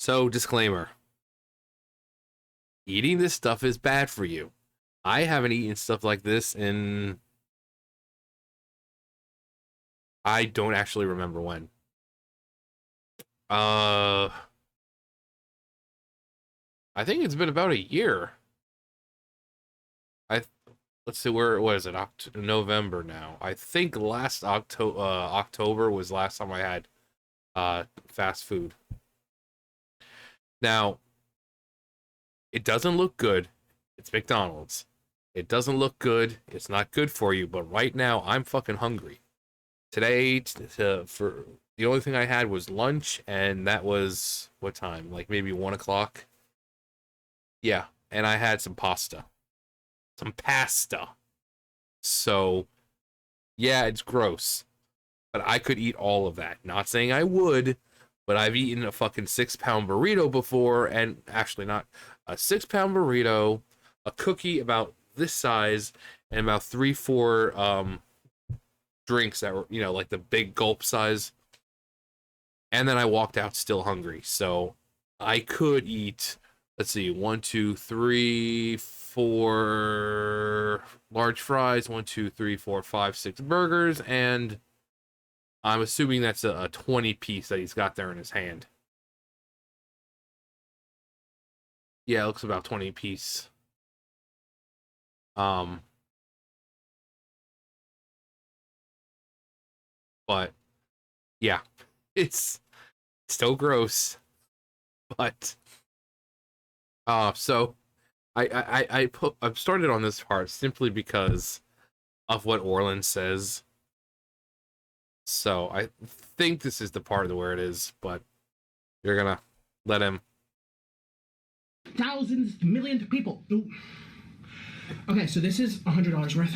So, disclaimer, eating this stuff is bad for you. I haven't eaten stuff like this in, I don't actually remember when. I think it's been about a year. I let's see, where was it? November now. I think last October was last time I had fast food. Now, it doesn't look good. It's McDonald's. It doesn't look good. It's not good for you, but right now I'm fucking hungry. Today, for the only thing I had was lunch, and that was what time? Like maybe 1 o'clock. Yeah, and I had some pasta. Some pasta. So, yeah, it's gross. But I could eat all of that. Not saying I would, but I've eaten a fucking 6-pound burrito before, and actually not a 6-pound burrito, a cookie about this size, and about 3-4 drinks that were, like the big gulp size. And then I walked out still hungry. So I could eat, let's see, 1, 2, 3, 4 large fries, 1, 2, 3, 4, 5, 6 burgers, and I'm assuming that's a 20 piece that he's got there in his hand. Yeah, it looks about 20 piece. But yeah, it's still gross. But so I've started on this part simply because of what Orlin says. So I think this is the part of where it is, but you're gonna let him. Thousands, millions of people. Ooh. Okay, so this is $100 worth.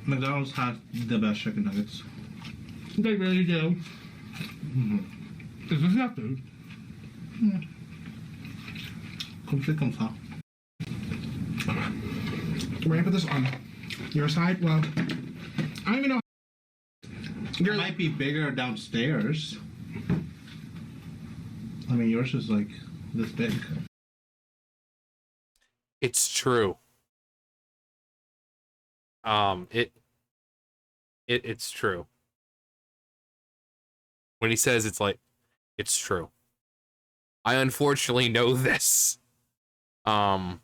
McDonald's has the best chicken nuggets. They really do. This is not food. Come see, come ça. We're gonna put this on your side. Well, I don't even know. It might be bigger downstairs. I mean, yours is like this big. It's true. It's true. When he says it's true. I unfortunately know this. Back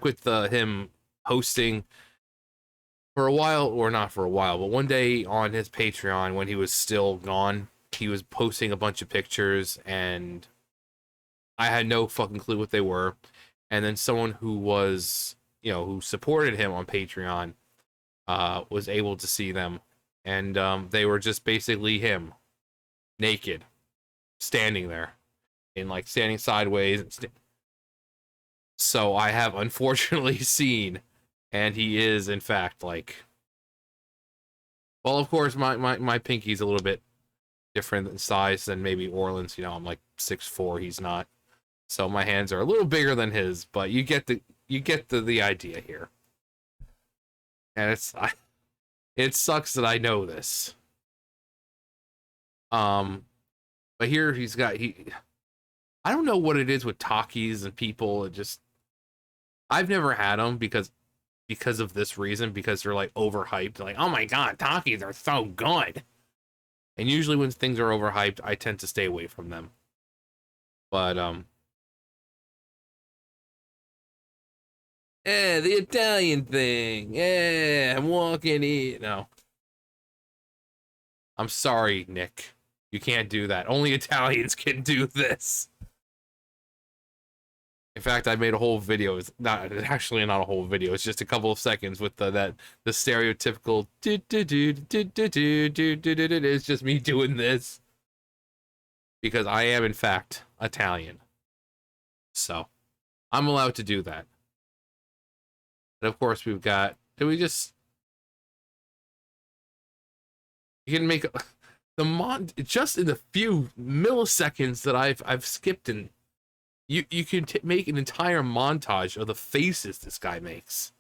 with him hosting for a while, or not for a while, but one day on his Patreon when he was still gone, he was posting a bunch of pictures, and I had no fucking clue what they were. And then someone who was, who supported him on Patreon, was able to see them, and they were just basically him, naked, standing there, and like standing sideways. So I have unfortunately seen, and he is in fact like, well, of course my pinky's a little bit different in size than maybe Orlin's. I'm like 6'4", he's not. So my hands are a little bigger than his, but you get the idea here. And it sucks that I know this. But here I don't know what it is with Takis and people. I've never had them because of this reason, because they're like overhyped. Like, oh my god, Takis are so good. And usually when things are overhyped, I tend to stay away from them. But the Italian thing. I'm walking in. No. I'm sorry, Nick. You can't do that. Only Italians can do this. In fact, I made a whole video. It's not a whole video. It's just a couple of seconds with the stereotypical it's just me doing this. Because I am in fact Italian. So, I'm allowed to do that. And of course we've got, you can make just in the few milliseconds that I've skipped, and you can make an entire montage of the faces this guy makes.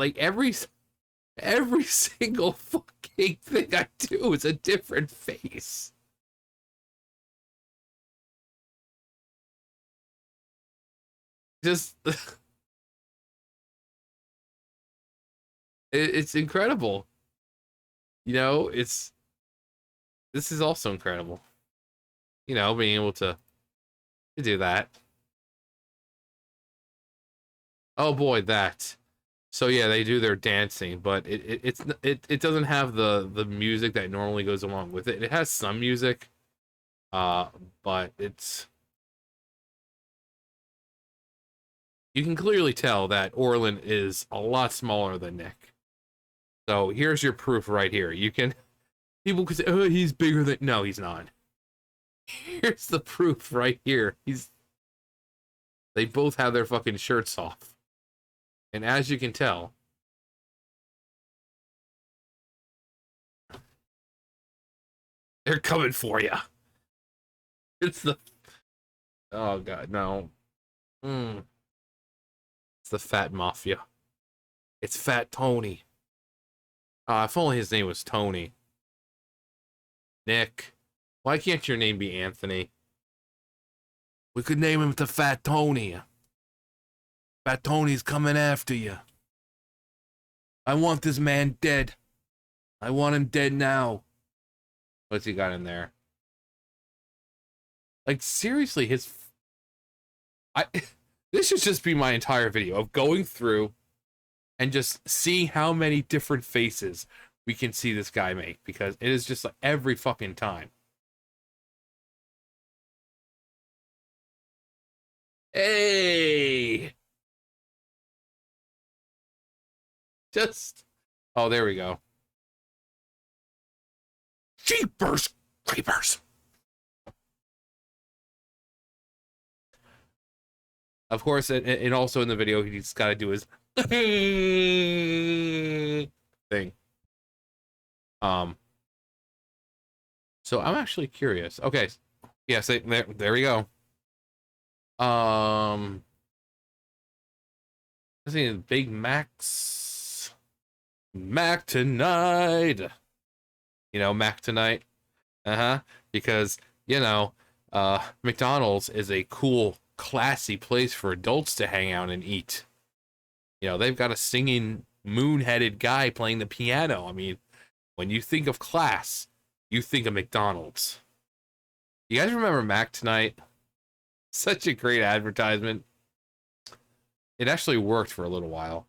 Like every single fucking thing I do is a different face. Just it's incredible. You know, this is also incredible. You know, being able to do that. Oh boy, that. So yeah, they do their dancing, but it doesn't have the music that normally goes along with it. It has some music, uh, but it's you can clearly tell that Orlin is a lot smaller than Nick. So here's your proof right here. You can people can say, "Oh, he's bigger than." No, he's not. Here's the proof right here. They both have their fucking shirts off, and as you can tell, they're coming for you. It's the oh god no. Mm. It's the Fat Mafia. It's Fat Tony. If only his name was Tony. Nick, why can't your name be Anthony? We could name him to Fat Tony. Fat Tony's coming after you. I want this man dead. I want him dead now. What's he got in there? Like, seriously, I this should just be my entire video of going through and just seeing how many different faces we can see this guy make, because it is just like every fucking time. Hey! Just oh, there we go. Jeepers creepers. Of course, and also in the video, he's got to do his thing. So I'm actually curious. Okay, yes, there we go. Let's see, Big Mac's Mac tonight. You know, Mac tonight. Because you know, McDonald's is a cool, classy place for adults to hang out and eat. You know, they've got a singing moon-headed guy playing the piano. I mean, when you think of class, you think of McDonald's. You guys remember Mac tonight? Such a great advertisement. It actually worked for a little while.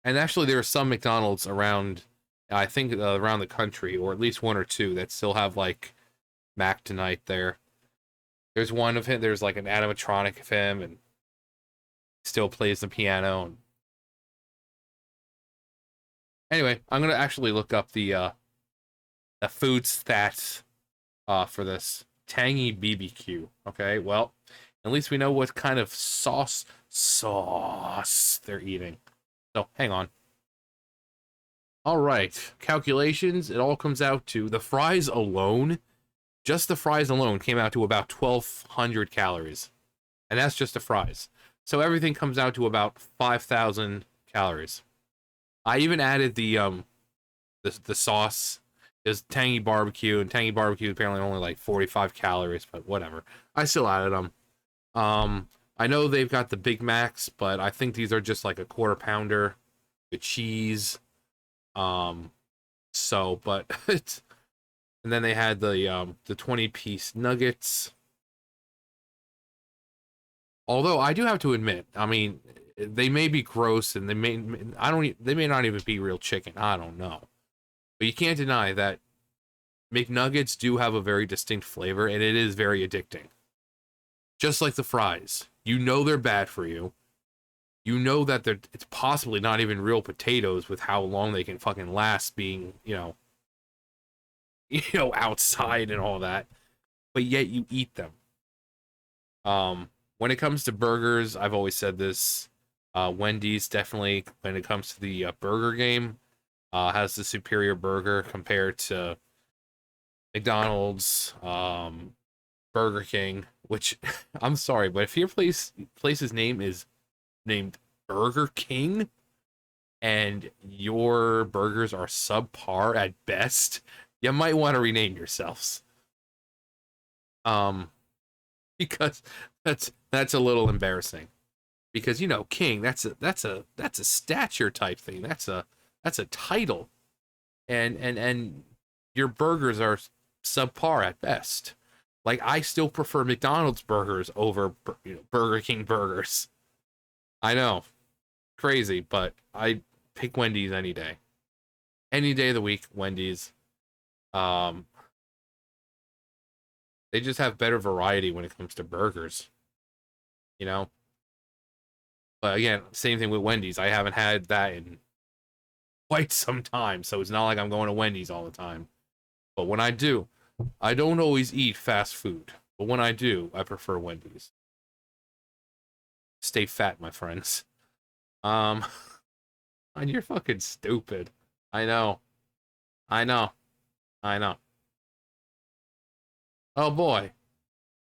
And actually, there are some McDonald's around, I think, around the country, or at least one or two, that still have, like, Mac tonight there. There's one of him, there's, like, an animatronic of him, and still plays the piano. And anyway, I'm going to actually look up the food stats for this tangy BBQ. Okay, well, at least we know what kind of sauce they're eating. So, hang on. All right, calculations. It all comes out to the fries alone. Just the fries alone came out to about 1,200 calories. And that's just the fries. So everything comes out to about 5,000 calories. I even added the sauce. There's tangy barbecue, and tangy barbecue is apparently only like 45 calories, but whatever. I still added them. I know they've got the Big Macs, but I think these are just like a quarter pounder, the cheese. So, but it's, and then they had the 20-piece nuggets. Although I do have to admit, I mean, they may be gross, and they may not even be real chicken. I don't know. But you can't deny that McNuggets do have a very distinct flavor, and it is very addicting. Just like the fries. You know they're bad for you. You know that it's possibly not even real potatoes with how long they can fucking last being, outside and all that. But yet you eat them. When it comes to burgers, I've always said this. Wendy's definitely, when it comes to the burger game, has the superior burger compared to McDonald's, Burger King, which I'm sorry, but if your place's name is named Burger King, and your burgers are subpar at best, you might want to rename yourselves. Um, because that's a little embarrassing. Because you know, king, that's a stature type thing. That's a title, and your burgers are subpar at best. Like I still prefer McDonald's burgers over Burger King burgers. I know, crazy, but I pick Wendy's any day. Any day of the week, Wendy's. Um, they just have better variety when it comes to burgers, you know? But again, same thing with Wendy's. I haven't had that in quite some time, so it's not like I'm going to Wendy's all the time. But when I do, I don't always eat fast food. But when I do, I prefer Wendy's. Stay fat, my friends. Um, and you're fucking stupid. I know. I know. I know. Oh boy.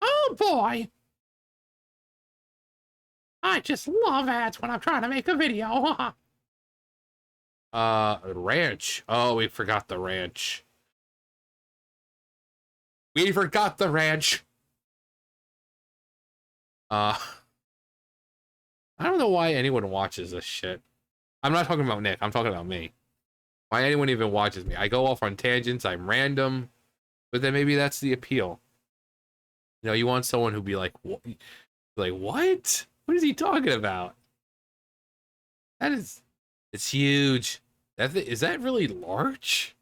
Oh boy. I just love ads when I'm trying to make a video. Ranch. Oh, we forgot the ranch. We forgot the ranch. Uh, I don't know why anyone watches this shit. I'm not talking about Nick. I'm talking about me. Why anyone even watches me? I go off on tangents. I'm random, but then maybe that's the appeal. You know, you want someone who'd be like, what? Like, what? What is he talking about? It's huge. Is that really large?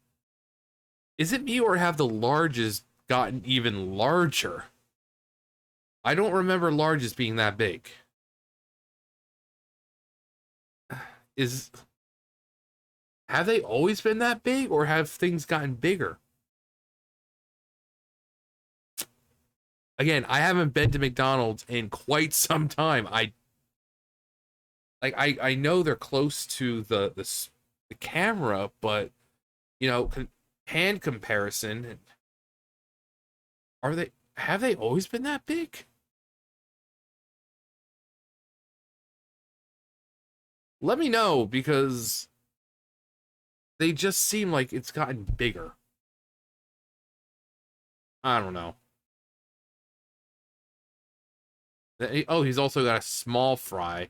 Is it me or have the larges gotten even larger? I don't remember larges being that big. Is Have they always been that big or have things gotten bigger? Again, I haven't been to McDonald's in quite some time. I know they're close to the camera, but you know, hand comparison, have they always been that big? Let me know because they just seem like it's gotten bigger. I don't know. Oh, he's also got a small fry,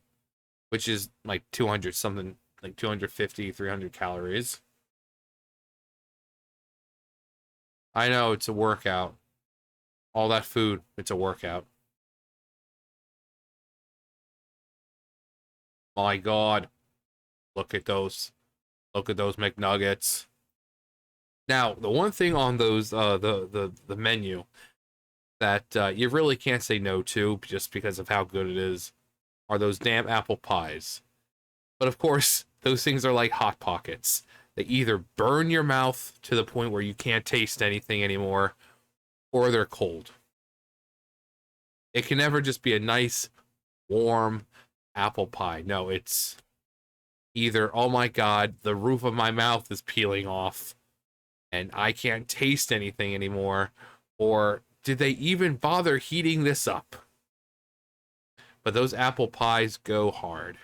which is like 200 something, like 250, 300 calories. I know it's a workout. All that food, it's a workout. My God, look at those. Look at those McNuggets. Now, the one thing on those the menu that you really can't say no to just because of how good it is are those damn apple pies. But of course, those things are like hot pockets. They either burn your mouth to the point where you can't taste anything anymore, or they're cold. It can never just be a nice, warm apple pie. No, it's either, oh my God, the roof of my mouth is peeling off and I can't taste anything anymore, or did they even bother heating this up? But those apple pies go hard.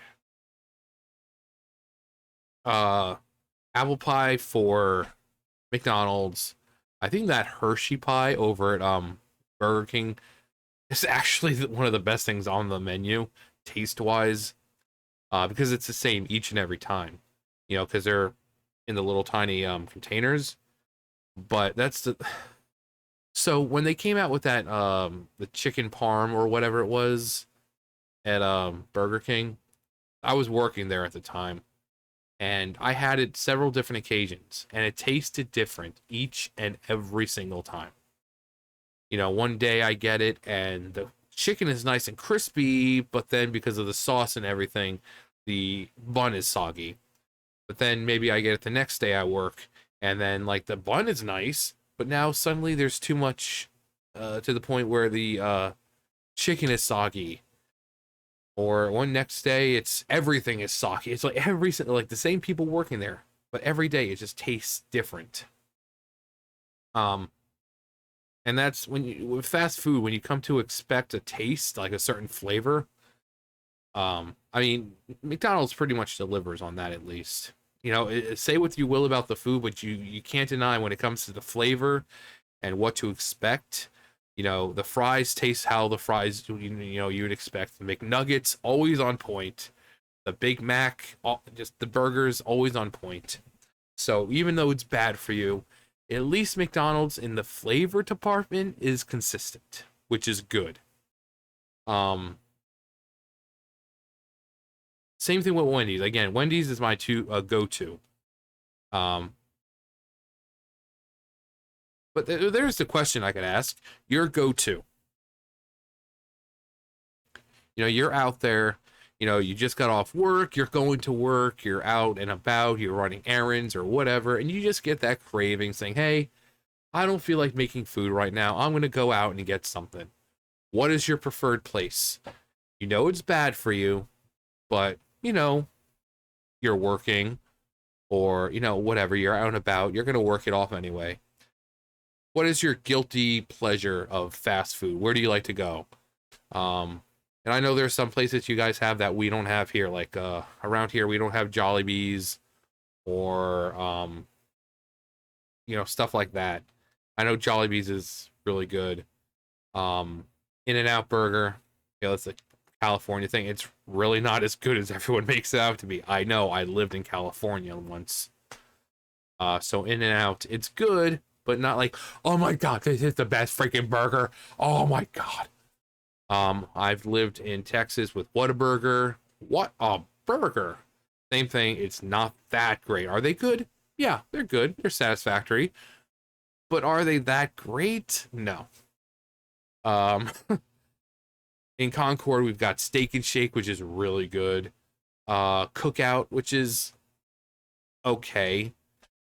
Uh, Apple pie for McDonald's. I think that Hershey pie over at Burger King is actually one of the best things on the menu, taste wise, because it's the same each and every time. You know, because they're in the little tiny containers. But that's the so when they came out with that the chicken parm or whatever it was at Burger King, I was working there at the time and I had it several different occasions and it tasted different each and every single time. You know, one day I get it and the chicken is nice and crispy, but then because of the sauce and everything, the bun is soggy. But then maybe I get it the next day I work and then like the bun is nice, but now suddenly there's too much to the point where the chicken is soggy. Or one next day it's everything is soggy. It's like like the same people working there, but every day it just tastes different. Um and that's when you with fast food when you come to expect a taste like a certain flavor, I mean, McDonald's pretty much delivers on that at least. You know, say what you will about the food, but you can't deny when it comes to the flavor and what to expect. You know, the fries taste how the fries you know you would expect. The McNuggets always on point. The Big Mac, just the burgers always on point. So even though it's bad for you, at least McDonald's in the flavor department is consistent, which is good. Um, Same thing with Wendy's. Again, Wendy's is my go-to. Um, but there's the question I could ask: your go-to. You know, you're out there. You know, you just got off work. You're going to work. You're out and about. You're running errands or whatever, and you just get that craving, saying, "Hey, I don't feel like making food right now. I'm gonna go out and get something." What is your preferred place? You know it's bad for you, but you know you're working or whatever, you're out and about, you're going to work it off anyway. What is your guilty pleasure of fast food? Where do you like to go? And I know there's some places you guys have that we don't have here, like around here we don't have Jollibees or stuff like that. I know Jollibees is really good. In-N-Out Burger, it's a California thing. It's really not as good as everyone makes it out to be. I know, I lived in California once. So In-N-Out, it's good, but not like, oh my god, this is the best freaking burger. Oh my god. I've lived in Texas with Whataburger. What a burger. Same thing, it's not that great. Are they good? Yeah, they're good. They're satisfactory. But are they that great? No. In Concord, we've got Steak and Shake, which is really good. Cookout, which is okay.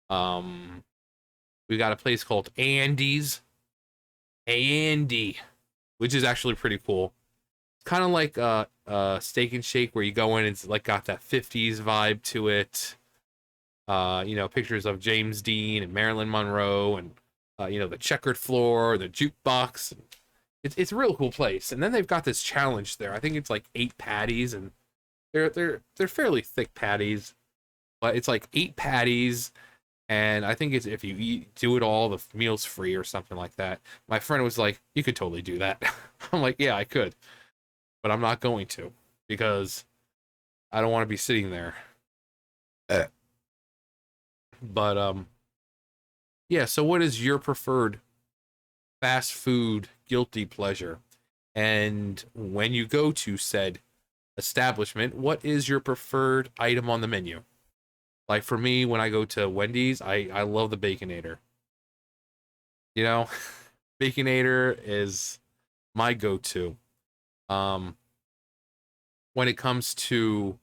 We got a place called Andy's, which is actually pretty cool. Kind of like Steak and Shake, where you go in, it's like got that 50s vibe to it. Pictures of James Dean and Marilyn Monroe, and the checkered floor, the jukebox. It's a real cool place. And then they've got this challenge there. I think it's like 8 patties, and they're fairly thick patties, but it's like 8 patties. And I think it's if you do it all, the meal's free or something like that. My friend was like, "You could totally do that." I'm like, "Yeah, I could, but I'm not going to because I don't want to be sitting there." But yeah. So, what is your preferred fast food guilty pleasure? And when you go to said establishment, what is your preferred item on the menu? Like for me, when I go to Wendy's, I love the Baconator. Baconator is my go-to. When it comes to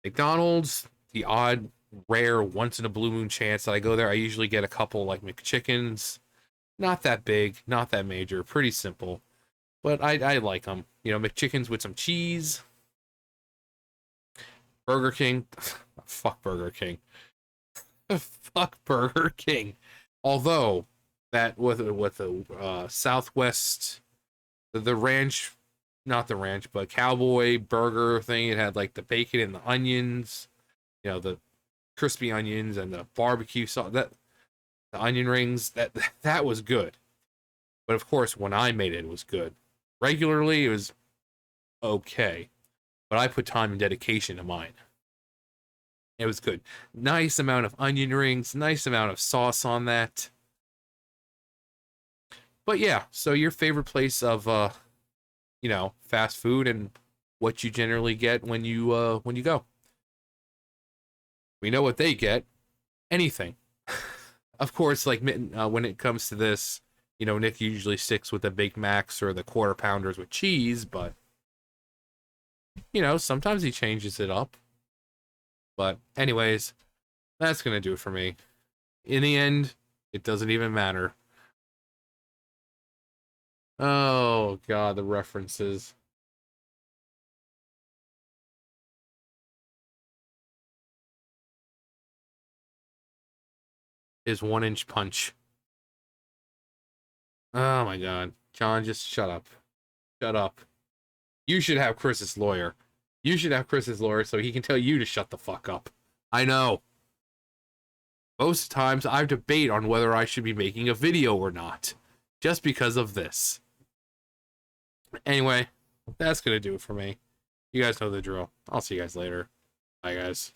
McDonald's, the odd, rare, once in a blue moon chance that I go there, I usually get a couple like McChickens. Not that big, not that major, pretty simple. But I like them. McChickens with some cheese. Burger King. Fuck Burger King. Fuck Burger King. Although that with the Southwest, the ranch, not the ranch, but Cowboy Burger thing, it had like the bacon and the onions, the crispy onions and the barbecue sauce, that the onion rings, that was good. But of course, when I made it, it was good. Regularly, it was okay, but I put time and dedication to mine. It was good. Nice amount of onion rings, nice amount of sauce on that. But yeah, so your favorite place of fast food and what you generally get when you go. We know what they get. Anything. Of course, like when it comes to this, Nick usually sticks with the Big Macs or the quarter pounders with cheese, but sometimes he changes it up. But anyways, that's gonna do it for me. In the end, it doesn't even matter. Oh god, the references. Is 1-inch punch. Oh my god. John, just shut up. Shut up. You should have Chris's lawyer. You should have Chris's lawyer so he can tell you to shut the fuck up. I know. Most times I debate on whether I should be making a video or not. Just because of this. Anyway, that's gonna do it for me. You guys know the drill. I'll see you guys later. Bye, guys.